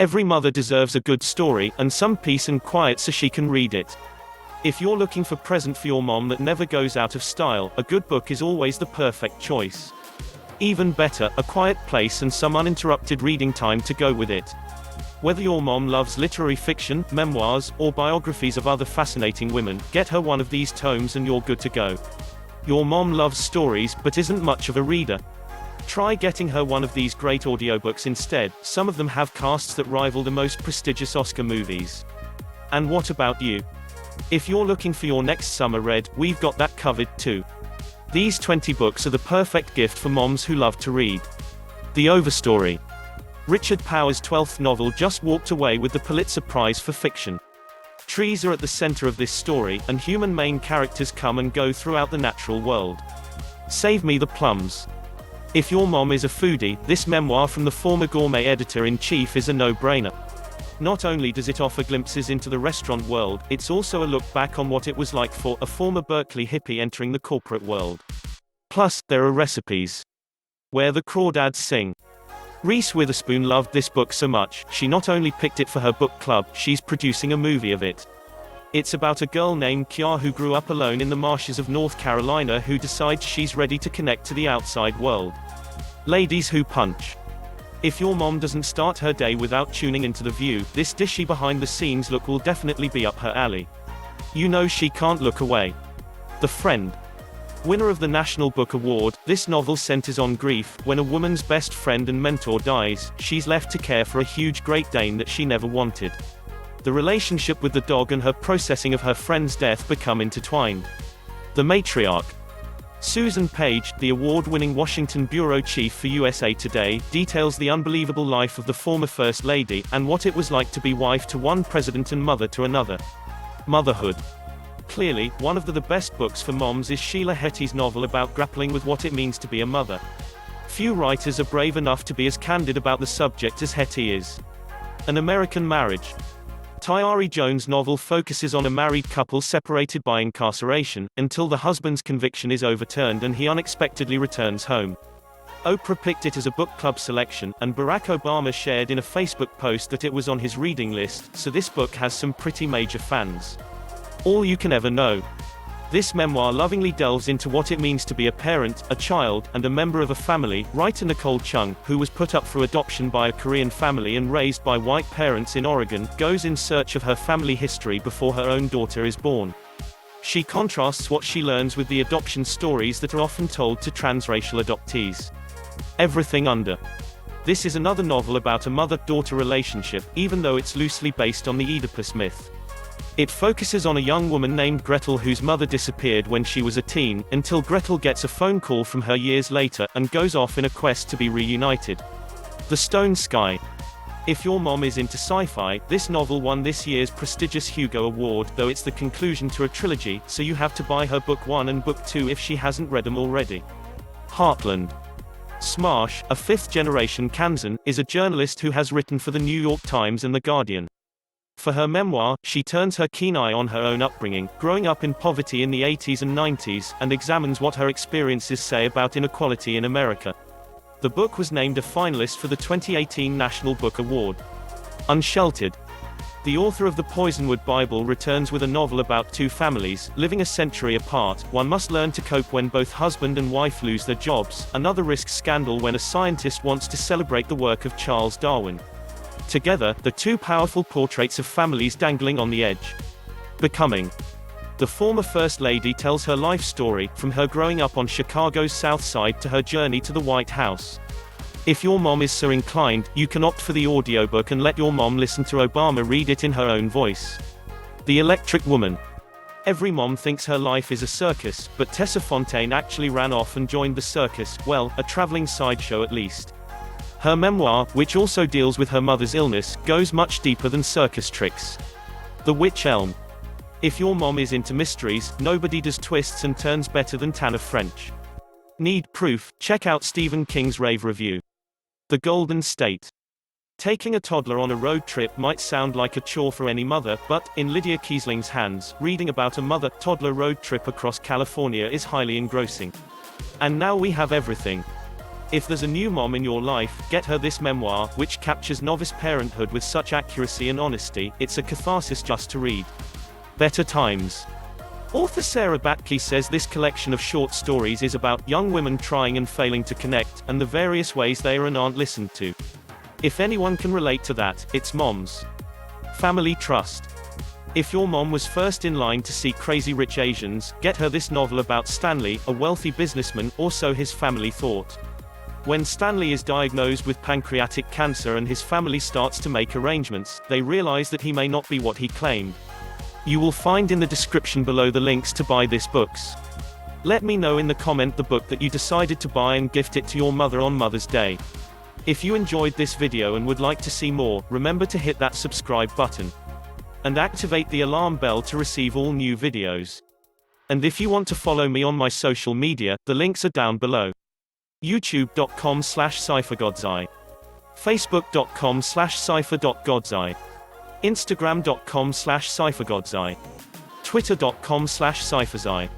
Every mother deserves a good story, and some peace and quiet so she can read it. If you're looking for a present for your mom that never goes out of style, a good book is always the perfect choice. Even better, a quiet place and some uninterrupted reading time to go with it. Whether your mom loves literary fiction, memoirs, or biographies of other fascinating women, get her one of these tomes and you're good to go. Your mom loves stories, but isn't much of a reader? Try getting her one of these great audiobooks instead. Some of them have casts that rival the most prestigious Oscar movies. And what about you? If you're looking for your next summer read, we've got that covered too. These 20 books are the perfect gift for moms who love to read. The Overstory. Richard Powers' 12th novel just walked away with the Pulitzer Prize for fiction. Trees are at the center of this story, and human main characters come and go throughout the natural world. Save Me the Plums. If your mom is a foodie, this memoir from the former gourmet editor-in-chief is a no-brainer. Not only does it offer glimpses into the restaurant world, it's also a look back on what it was like for a former Berkeley hippie entering the corporate world. Plus, there are recipes. Where the Crawdads Sing. Reese Witherspoon loved this book so much, she not only picked it for her book club, she's producing a movie of it. It's about a girl named Kiara who grew up alone in the marshes of North Carolina who decides she's ready to connect to the outside world. Ladies Who Punch. If your mom doesn't start her day without tuning into The View, this dishy behind-the-scenes look will definitely be up her alley. You know she can't look away. The Friend. Winner of the National Book Award, this novel centers on grief. When a woman's best friend and mentor dies, she's left to care for a huge Great Dane that she never wanted. The relationship with the dog and her processing of her friend's death become intertwined. The Matriarch. Susan Page, the award-winning Washington bureau chief for USA Today, details the unbelievable life of the former First Lady, and what it was like to be wife to one president and mother to another. Motherhood. Clearly, one of the best books for moms is Sheila Hetty's novel about grappling with what it means to be a mother. Few writers are brave enough to be as candid about the subject as Hetty is. An American Marriage. Tayari Jones' novel focuses on a married couple separated by incarceration, until the husband's conviction is overturned and he unexpectedly returns home. Oprah picked it as a book club selection, and Barack Obama shared in a Facebook post that it was on his reading list, so this book has some pretty major fans. All You Can Ever Know. This memoir lovingly delves into what it means to be a parent, a child, and a member of a family. Writer Nicole Chung, who was put up for adoption by a Korean family and raised by white parents in Oregon, goes in search of her family history before her own daughter is born. She contrasts what she learns with the adoption stories that are often told to transracial adoptees. Everything Under. This is another novel about a mother-daughter relationship, even though it's loosely based on the Oedipus myth. It focuses on a young woman named Gretel whose mother disappeared when she was a teen, until Gretel gets a phone call from her years later, and goes off in a quest to be reunited. The Stone Sky. If your mom is into sci-fi, this novel won this year's prestigious Hugo Award, though it's the conclusion to a trilogy, so you have to buy her book 1 and book 2 if she hasn't read them already. Heartland. Smarsh, a fifth-generation Kansan, is a journalist who has written for The New York Times and The Guardian. For her memoir, she turns her keen eye on her own upbringing, growing up in poverty in the 80s and 90s, and examines what her experiences say about inequality in America. The book was named a finalist for the 2018 National Book Award. Unsheltered. The author of the Poisonwood Bible returns with a novel about two families, living a century apart. One must learn to cope when both husband and wife lose their jobs, another risks scandal when a scientist wants to celebrate the work of Charles Darwin. Together, the two powerful portraits of families dangling on the edge. Becoming. The former First Lady tells her life story, from her growing up on Chicago's South Side to her journey to the White House. If your mom is so inclined, you can opt for the audiobook and let your mom listen to Obama read it in her own voice. The Electric Woman. Every mom thinks her life is a circus, but Tessa Fontaine actually ran off and joined the circus, well, a traveling sideshow at least. Her memoir, which also deals with her mother's illness, goes much deeper than circus tricks. The Witch Elm. If your mom is into mysteries, nobody does twists and turns better than Tana French. Need proof? Check out Stephen King's rave review. The Golden State. Taking a toddler on a road trip might sound like a chore for any mother, but, in Lydia Kiesling's hands, reading about a mother-toddler road trip across California is highly engrossing. And now we have everything. If there's a new mom in your life, get her this memoir, which captures novice parenthood with such accuracy and honesty, it's a catharsis just to read. Better Times. Author Sarah Batley says this collection of short stories is about young women trying and failing to connect, and the various ways they are and aren't listened to. If anyone can relate to that, it's moms. Family Trust. If your mom was first in line to see Crazy Rich Asians, get her this novel about Stanley, a wealthy businessman, or so his family thought. When Stanley is diagnosed with pancreatic cancer and his family starts to make arrangements, they realize that he may not be what he claimed. You will find in the description below the links to buy this books. Let me know in the comment the book that you decided to buy and gift it to your mother on Mother's Day. If you enjoyed this video and would like to see more, remember to hit that subscribe button. And activate the alarm bell to receive all new videos. And if you want to follow me on my social media, the links are down below. youtube.com/cyphergodseye, facebook.com/cypher.godseye, instagram.com/cyphergodseye, twitter.com/cypherzeye.